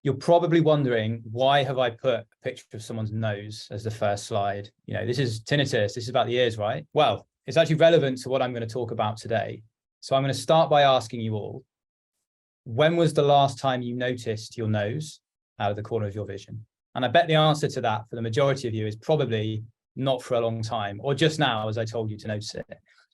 You're probably wondering, why have I put a picture of someone's nose as the first slide? You know, this is tinnitus. This is about the ears, right? Well, it's actually relevant to what I'm going to talk about today. So I'm going to start by asking you all, when was the last time you noticed your nose out of the corner of your vision? And I bet the answer to that for the majority of you is probably not for a long time, or just now, as I told you to notice it.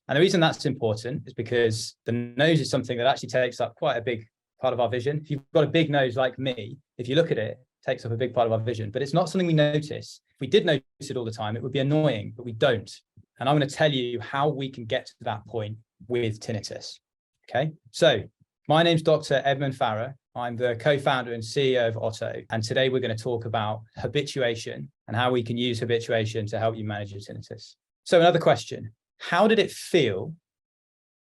And the reason that's important is because the nose is something that actually takes up quite a big part of our vision. If you've got a big nose like me, if you look at it, it takes up a big part of our vision, but it's not something we notice. If we did notice it all the time, it would be annoying, but we don't. And I'm going to tell you how we can get to that point with tinnitus. Okay, so my name's Dr. Edmund Farrar. I'm the co-founder and CEO of Otto. And today we're going to talk about habituation and how we can use habituation to help you manage your tinnitus. So another question, how did it feel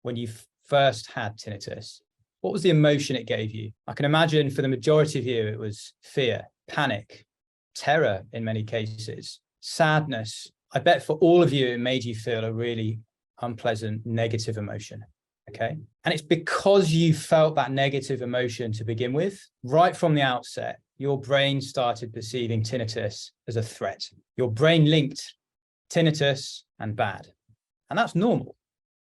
when you first had tinnitus? What was the emotion it gave you? I can imagine for the majority of you, it was fear, panic, terror in many cases, sadness. I bet for all of you, it made you feel a really unpleasant, negative emotion. Okay. And it's because you felt that negative emotion to begin with, right from the outset, your brain started perceiving tinnitus as a threat. Your brain linked tinnitus and bad. And that's normal.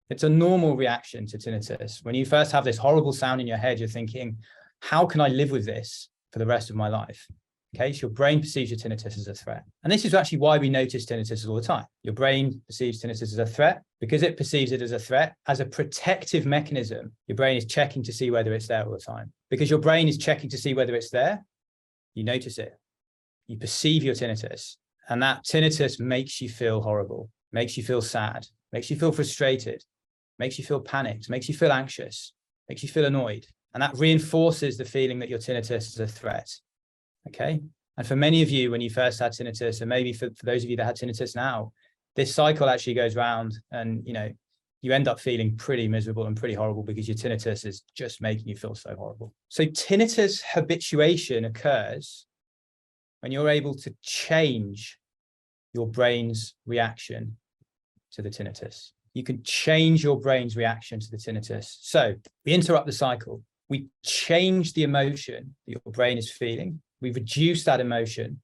It's a normal reaction to tinnitus. When you first have this horrible sound in your head, you're thinking, how can I live with this for the rest of my life? Okay, so your brain perceives your tinnitus as a threat. And this is actually why we notice tinnitus all the time. Your brain perceives tinnitus as a threat because it perceives it as a threat. As a protective mechanism, your brain is checking to see whether it's there all the time. Because your brain is checking to see whether it's there, you notice it. You perceive your tinnitus. And that tinnitus makes you feel horrible, makes you feel sad, makes you feel frustrated, makes you feel panicked, makes you feel anxious, makes you feel annoyed. And that reinforces the feeling that your tinnitus is a threat. Okay. And for many of you, when you first had tinnitus, and maybe for those of you that had tinnitus now, this cycle actually goes round and, you know, you end up feeling pretty miserable and pretty horrible because your tinnitus is just making you feel so horrible. So tinnitus habituation occurs when you're able to change your brain's reaction to the tinnitus. You can change your brain's reaction to the tinnitus. So we interrupt the cycle. We change the emotion that your brain is feeling. We reduce that emotion.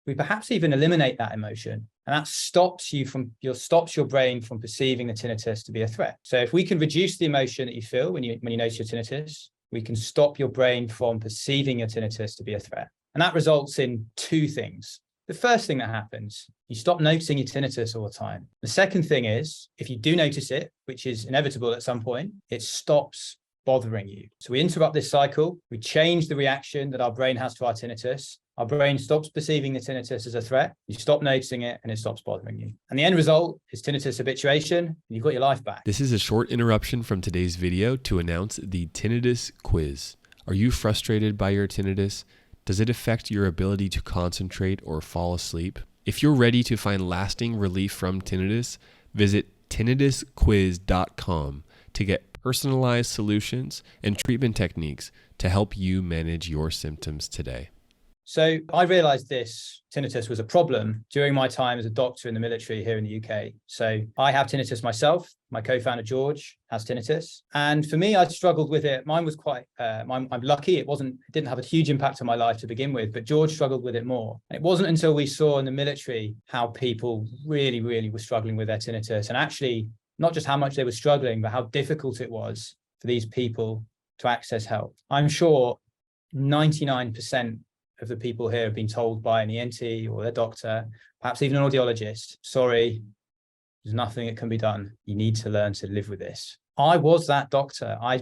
We perhaps even eliminate that emotion. And that stops your brain from perceiving the tinnitus to be a threat. So if we can reduce the emotion that you feel when you notice your tinnitus, we can stop your brain from perceiving your tinnitus to be a threat. And that results in two things. The first thing that happens, you stop noticing your tinnitus all the time. The second thing is, if you do notice it, which is inevitable at some point, it stops bothering you. So we interrupt this cycle, we change the reaction that our brain has to our tinnitus. Our brain stops perceiving the tinnitus as a threat, you stop noticing it, and it stops bothering you. And the end result is tinnitus habituation, and you've got your life back. This is a short interruption from today's video to announce the Tinnitus Quiz. Are you frustrated by your tinnitus? Does it affect your ability to concentrate or fall asleep? If you're ready to find lasting relief from tinnitus, visit tinnitusquiz.com to get personalized solutions and treatment techniques to help you manage your symptoms today. So I realized this tinnitus was a problem during my time as a doctor in the military here in the UK. So I have tinnitus myself. My co-founder George has tinnitus. And for me, I struggled with it. Mine was quite, I'm lucky. It didn't have a huge impact on my life to begin with, but George struggled with it more. And it wasn't until we saw in the military how people really, really were struggling with their tinnitus, and actually not just how much they were struggling, but how difficult it was for these people to access help. I'm sure 99% of the people here have been told by an ENT or their doctor, perhaps even an audiologist, sorry, there's nothing that can be done. You need to learn to live with this. I was that doctor. I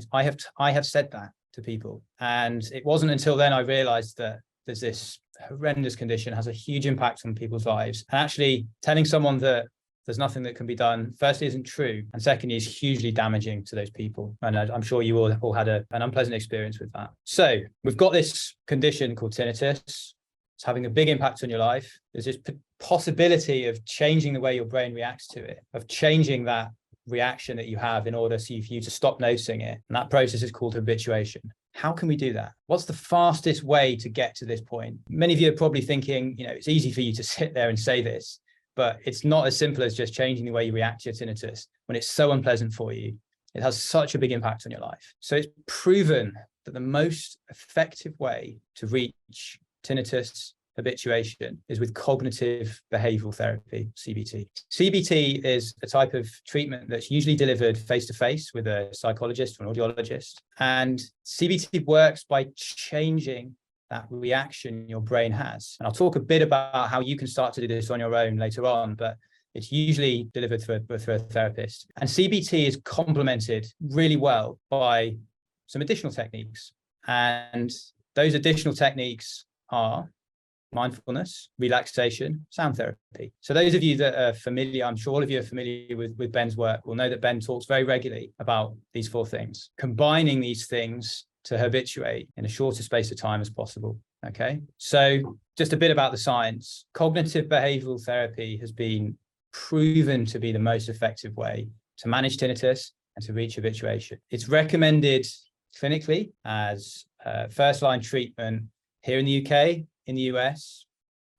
have said that to people. And it wasn't until then I realized that there's this horrendous condition, has a huge impact on people's lives. And actually telling someone that there's nothing that can be done, firstly, isn't true. And secondly, is hugely damaging to those people. And I'm sure you all had an unpleasant experience with that. So we've got this condition called tinnitus. It's having a big impact on your life. There's this possibility of changing the way your brain reacts to it, of changing that reaction that you have in order for you to stop noticing it. And that process is called habituation. How can we do that? What's the fastest way to get to this point? Many of you are probably thinking, it's easy for you to sit there and say this, but it's not as simple as just changing the way you react to your tinnitus when it's so unpleasant for you. It has such a big impact on your life. So it's proven that the most effective way to reach tinnitus habituation is with cognitive behavioral therapy, CBT. CBT is a type of treatment that's usually delivered face-to-face with a psychologist or an audiologist. And CBT works by changing that reaction your brain has. And I'll talk a bit about how you can start to do this on your own later on, but it's usually delivered through a therapist. And CBT is complemented really well by some additional techniques. And those additional techniques are mindfulness, relaxation, sound therapy. So those of you that are familiar, I'm sure all of you are familiar with Ben's work, will know that Ben talks very regularly about these 4 things, combining these things to habituate in a shorter space of time as possible. Okay, so just a bit about the science. Cognitive behavioral therapy has been proven to be the most effective way to manage tinnitus and to reach habituation. It's recommended clinically as first-line treatment here in the UK, in the US,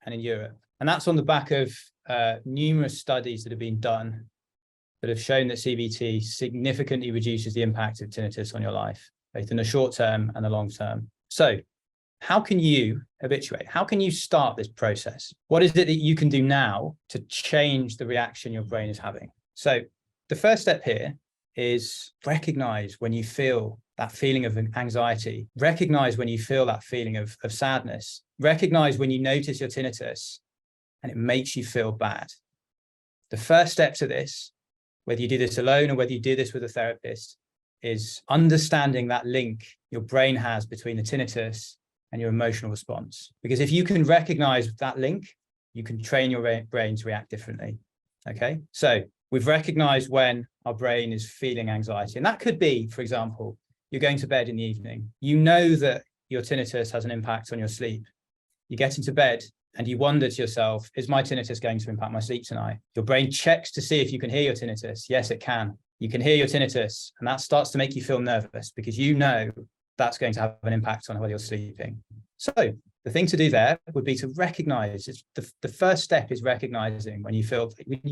and in Europe. And that's on the back of numerous studies that have been done that have shown that CBT significantly reduces the impact of tinnitus on your life, both in the short term and the long term. So how can you habituate? How can you start this process? What is it that you can do now to change the reaction your brain is having? So the first step here is recognize when you feel that feeling of anxiety, recognize when you feel that feeling of sadness, recognize when you notice your tinnitus and it makes you feel bad. The first step to this, whether you do this alone or whether you do this with a therapist, is understanding that link your brain has between the tinnitus and your emotional response. Because if you can recognize that link, you can train your brain to react differently. Okay, so we've recognized when our brain is feeling anxiety. And that could be, for example, you're going to bed in the evening. You know that your tinnitus has an impact on your sleep. You get into bed and you wonder to yourself, is my tinnitus going to impact my sleep tonight? Your brain checks to see if you can hear your tinnitus. Yes, it can. You can hear your tinnitus, and that starts to make you feel nervous because you know that's going to have an impact on whether you're sleeping. So the thing to do there would be to recognize, the first step is recognizing when you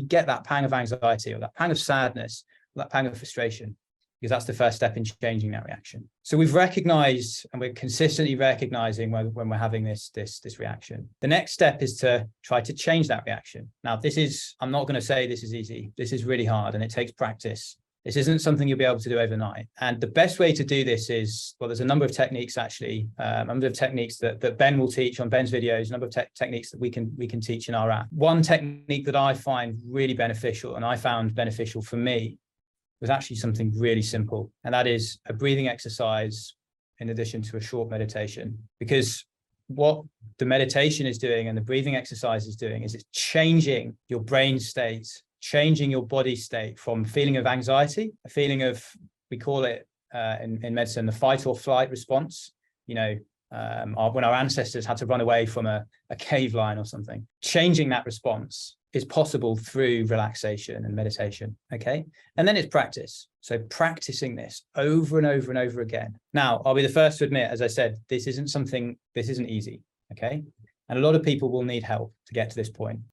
get that pang of anxiety or that pang of sadness, or that pang of frustration, because that's the first step in changing that reaction. So we've recognized, and we're consistently recognizing when we're having this reaction. The next step is to try to change that reaction. Now, I'm not going to say this is easy. This is really hard and it takes practice. This isn't something you'll be able to do overnight. And the best way to do this is, well, there's a number of techniques actually, a number of techniques that Ben will teach on Ben's videos, a number of techniques that we can teach in our app. One technique that I find really beneficial, and I found beneficial for me, was actually something really simple. And that is a breathing exercise in addition to a short meditation. Because what the meditation is doing and the breathing exercise is doing is it's changing your brain state, changing your body state from feeling of anxiety, a feeling of, we call it in medicine, the fight or flight response. You know, when our ancestors had to run away from a cave lion or something. Changing that response is possible through relaxation and meditation, okay? And then it's practice. So practicing this over and over and over again. Now, I'll be the first to admit, as I said, this isn't easy, okay? And a lot of people will need help to get to this point.